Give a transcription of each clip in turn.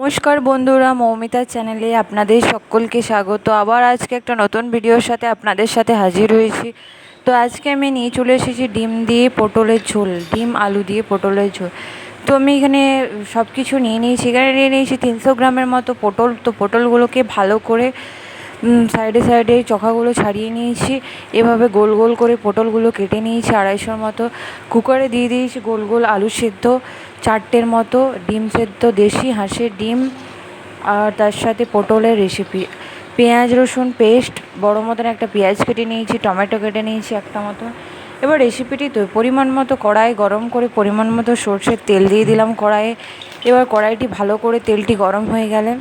নমস্কার বন্ধুরা, মৌমিতার চ্যানেলে আপনাদের সকলকে স্বাগত। আবার আজকে একটা নতুন ভিডিওর সাথে আপনাদের সাথে হাজির হয়েছি। তো আজকে আমি নিয়ে চলে এসেছি ডিম দিয়ে পটলের ঝোল, ডিম আলু দিয়ে পটলের ঝোল। তো আমি এখানে সব কিছু নিয়ে নিয়েছি। এখানে নিয়ে নিয়েছি 300 গ্রামের মতো পটল। তো পটলগুলোকে ভালো করে সাইডে সাইডে চোখাগুলো ছাড়িয়ে নিয়েছি। এভাবে গোল গোল করে পটলগুলো কেটে নিয়েছি 250 মতো। কুকারে দিয়ে দিয়েছি গোল গোল আলু সেদ্ধ 4টের মতো, ডিম সেদ্ধ, দেশি হাঁসের ডিম, আর তার সাথে পটলের রেসিপি, পেঁয়াজ রসুন পেস্ট, বড়ো মতন একটা পেঁয়াজ কেটে নিয়েছি, টমেটো কেটে নিয়েছি একটা মতো। এবার রেসিপিটি তো পরিমাণ মতো কড়াই গরম করে পরিমাণ মতো সরষের তেল দিয়ে দিলাম কড়াইয়ে। এবার কড়াইটি ভালো করে তেলটি গরম হয়ে গেলে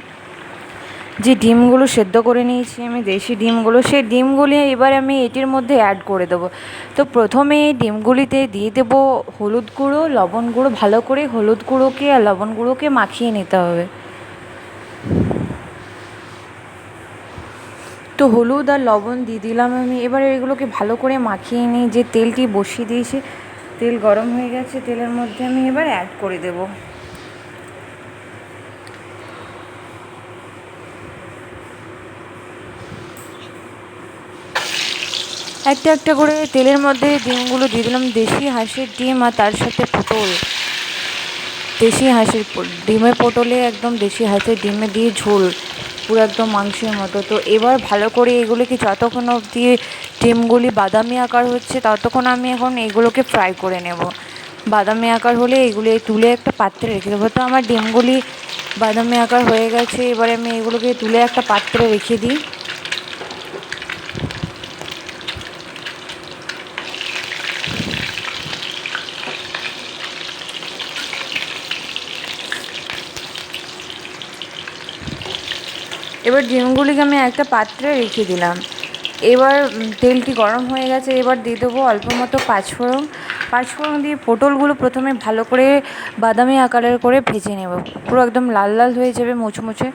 যে ডিমগুলো সেদ্ধ করে নিয়েছি আমি, দেশি ডিমগুলো, সেই ডিমগুলি এবার আমি এটির মধ্যে অ্যাড করে দেবো। তো প্রথমে ডিমগুলিতে দিয়ে দেবো হলুদ গুঁড়ো, লবণ গুঁড়ো। ভালো করে হলুদ গুঁড়োকে আর লবণ গুঁড়োকে মাখিয়ে নিতে হবে। তো হলুদ আর লবণ দিয়ে দিলাম আমি। এবার এগুলোকে ভালো করে মাখিয়ে নিই। যে তেলটি বসিয়ে দিয়েছি, তেল গরম হয়ে গেছে, তেলের মধ্যে আমি এবার অ্যাড করে দেবো। একটা একটা করে তেলের মধ্যে ডিমগুলো দিয়ে দিলাম, দেশি হাঁসের ডিম আর তার সাথে পটল। দেশি হাঁসের ডিমে পটলে একদম দেশি হাঁসের ডিমে দিয়ে ঝোল, পুরো একদম মাংসের মতো। তো এবার ভালো করে এগুলোকে যতক্ষণ অবধি ডিমগুলি বাদামি আকার হচ্ছে ততক্ষণ আমি এখন এগুলোকে ফ্রাই করে নেব। বাদামি আকার হলে এগুলি তুলে একটা পাত্রে রেখে দেবো। তো আমার ডিমগুলি বাদামি আকার হয়ে গেছে। এবারে আমি এগুলোকে তুলে একটা পাত্রে রেখে দিই। এবার ডিমগুলিকে আমি একটা পাত্রে রেখে দিলাম। এবার তেলটি গরম হয়ে গেছে। এবার দিয়ে দেবো অল্প মতো পাঁচফোড়ন। পাঁচফোড়ন দিয়ে পটলগুলো প্রথমে ভালো করে বাদামি আকারের করে ভেজে নেব, পুরো একদম লাল লাল হয়ে যাবে, মুচমুচে।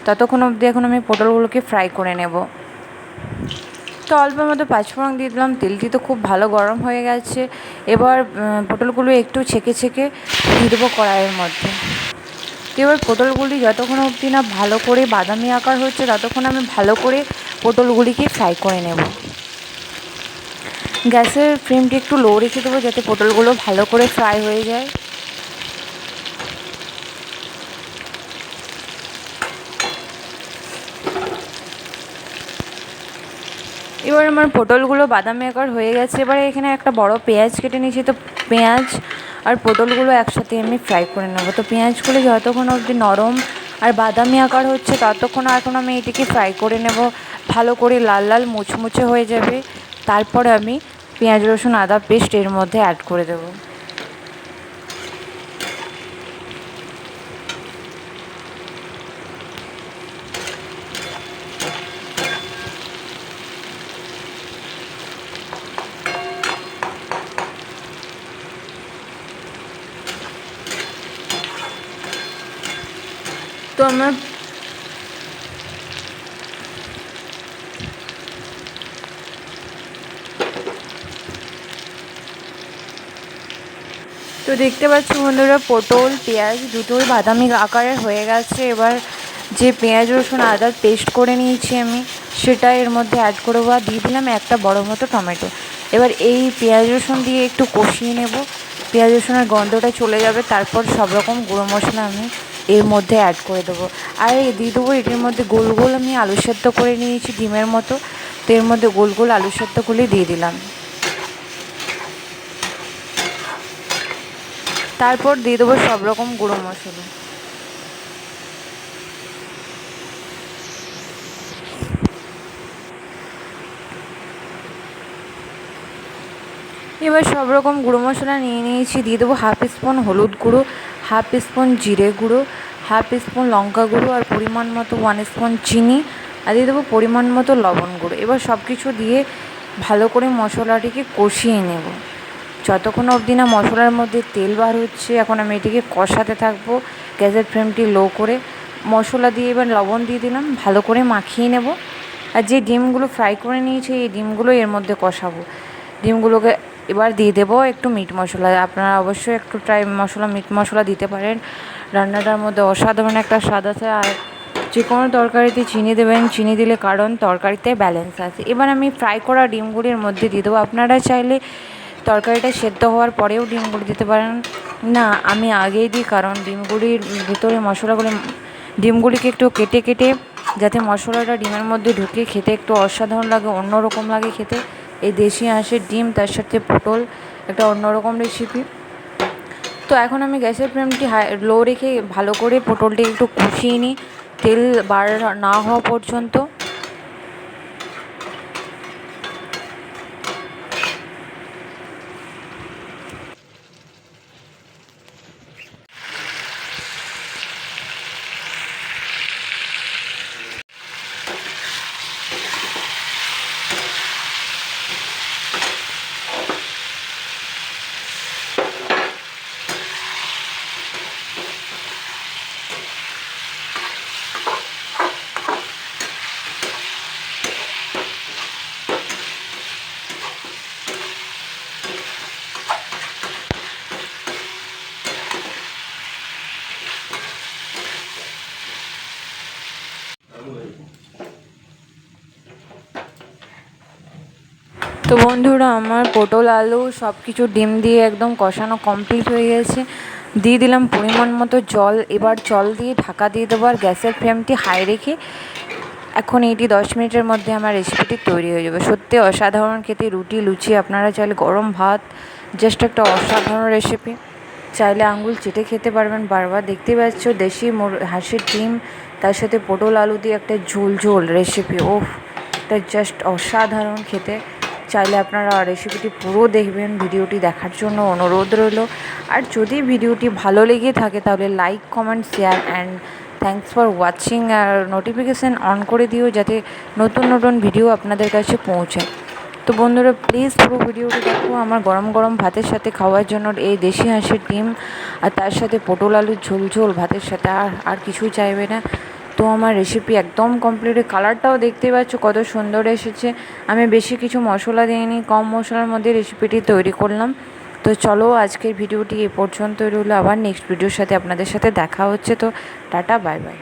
ততক্ষণ অবধি এখন আমি পটলগুলোকে ফ্রাই করে নেব। তো অল্প মতো পাঁচফোড়ন দিয়ে দিলাম। তেলটি তো খুব ভালো গরম হয়ে গেছে। এবার পটলগুলো একটু ছেঁকে ছেঁকে দিয়ে দেবো কড়াইয়ের মধ্যে। এবার পটলগুলি যতক্ষণ অবধি না ভালো করে বাদামি আকার হচ্ছে ততক্ষণ আমি ভালো করে পটলগুলিকে ফ্রাই করে নেব। গ্যাসের ফ্লেমটি একটু লো রেখে দেবো যাতে পটলগুলো ভালো করে ফ্রাই হয়ে যায়। এবার আমার পটলগুলো বাদামি আকার হয়ে গেছে। এবারে এখানে একটা বড় পেঁয়াজ কেটে নিয়েছি। তো পেঁয়াজ আর পটলগুলো একসাথে আমি ফ্রাই করে নেবো। তো পেঁয়াজগুলো যতক্ষণ অবধি নরম আর বাদামি আকার হচ্ছে ততক্ষণ এখন আমি এটিকে ফ্রাই করে নেব, ভালো করে লাল লাল মুচমুচে হয়ে যাবে। তারপরে আমি পেঁয়াজ রসুন আদা পেস্ট এর মধ্যে অ্যাড করে দেবো। তো আমার তো দেখতে পাচ্ছি বন্ধুরা, পটল পেঁয়াজ দুটোই বাদামি আকারের হয়ে গেছে। এবার যে পেঁয়াজ রসুন আদার পেস্ট করে নিয়েছি আমি, সেটা এর মধ্যে অ্যাড করবো। আর দিয়ে দিলাম একটা বড় মতো টমেটো। এবার এই পেঁয়াজ রসুন দিয়ে একটু কষিয়ে নেব, পেঁয়াজ রসুনের গন্ধটা চলে যাবে। তারপর সব রকম গুঁড়ো মশলা আমি এর মধ্যে অ্যাড করে দেবো। আর দিয়ে দেবো এটির মধ্যে গোল গোল আমি আলু সেদ্ধ করে নিয়েছি ডিমের মতো। তো এর মধ্যে গোল গোল আলু সেদ্ধগুলি দিয়ে দিলাম। তারপর দিয়ে দেবো সব রকম গুঁড়ো মশলা। এবার সব রকম গুঁড়ো মশলা নিয়ে নিয়েছি। দিয়ে দেবো হাফ স্পুন হলুদ গুঁড়ো, হাফ স্পুন জিরে গুঁড়ো, হাফ স্পুন লঙ্কা গুঁড়ো, আর পরিমাণ মতো 1 স্পুন চিনি, আর দিয়ে দেবো পরিমাণ মতো লবণ গুঁড়ো। এবার সব কিছু দিয়ে ভালো করে মশলাটিকে কষিয়ে নেব যতক্ষণ অবধি না মশলার মধ্যে তেল বার হচ্ছে। এখন আমি এটিকে কষাতে থাকবো গ্যাসের ফ্লেমটি লো করে। মশলা দিয়ে এবার লবণ দিয়ে দিলাম, ভালো করে মাখিয়ে নেব। আর যে ডিমগুলো ফ্রাই করে নিয়েছি এই ডিমগুলো এর মধ্যে কষাবো। ডিমগুলোকে এবার দিয়ে দেবো একটু মিট মশলা। আপনারা অবশ্যই একটু মিট মশলা দিতে পারেন, রান্নাটার মধ্যে অসাধারণ একটা স্বাদ আছে। আর যে কোনো তরকারিতে চিনি দেবেন, চিনি দিলে কারণ তরকারিতে ব্যালেন্স আছে। এবার আমি ফ্রাই করা ডিমগুলির মধ্যে দিয়ে দেবো। আপনারা চাইলে তরকারিটা সেদ্ধ হওয়ার পরেও ডিমগুলি দিতে পারেন, না আমি আগেই দিই, কারণ ডিমগুলির ভিতরে মশলাগুলি, ডিমগুলিকে একটু কেটে কেটে যাতে মশলাটা ডিমের মধ্যে ঢুকে খেতে একটু অসাধারণ লাগে, অন্যরকম লাগে খেতে। এই দেশি হাঁসের ডিম তার সাথে পটল একটা অন্যরকম রেসিপি। তো এখন আমি গ্যাসের ফ্লেমটি লো রেখে ভালো করে পটলটি একটু কষিয়ে নিই তেল বার না হওয়া পর্যন্ত। তো বন্ধুরা, আমার পটল আলু সব কিছু ডিম দিয়ে একদম কষানো কমপ্লিট হয়ে গেছে। দিয়ে দিলাম পরিমাণ মতো জল। এবার জল দিয়ে ঢাকা দিয়ে দেবো আর গ্যাসের ফ্লেমটি হাই রেখে এখন এটি 10 মিনিটের মধ্যে আমার রেসিপিটি তৈরি হয়ে যাবে। সত্যি অসাধারণ খেতে, রুটি লুচি, আপনারা চাইলে গরম ভাত, জাস্ট একটা অসাধারণ রেসিপি। চাইলে আঙুল চেটে খেতে পারবেন বারবার। দেখতে পাচ্ছ দেশি হাঁসের ডিম তার সাথে পটল আলু দিয়ে একটা ঝোল ঝোল রেসিপি। ওফ, এটা জাস্ট অসাধারণ খেতে। চাইলে আপনারা রেসিপিটি পুরো দেখবেন। ভিডিওটি দেখার জন্য অনুরোধ রইল। আর যদি ভিডিওটি ভালো লেগে থাকে তাহলে like, comment, share and thanks for watching. আর নোটিফিকেশান অন করে দিও যাতে নতুন নতুন ভিডিও আপনাদের কাছে পৌঁছায়। তো বন্ধুরা, প্লিজ পুরো ভিডিওটি দেখো। আমার গরম গরম ভাতের সাথে খাওয়ার জন্য এই দেশি হাঁসের ডিম আর তার সাথে পটল আলুর ঝোল ঝোল ভাতের সাথে আর কিছুই চাইবে না। তো আমার রেসিপি একদম কমপ্লিট। কালারটাও দেখতে পাচ্ছ কত সুন্দর এসেছে। আমি বেশি কিছু মশলা দিইনি, কম মশলার মধ্যে রেসিপিটি তৈরি করলাম। তো চলো, আজকের ভিডিওটি এ পর্যন্তই রইল। আবার নেক্সট ভিডিওর সাথে আপনাদের সাথে দেখা হচ্ছে। তো টাটা, বাই বাই।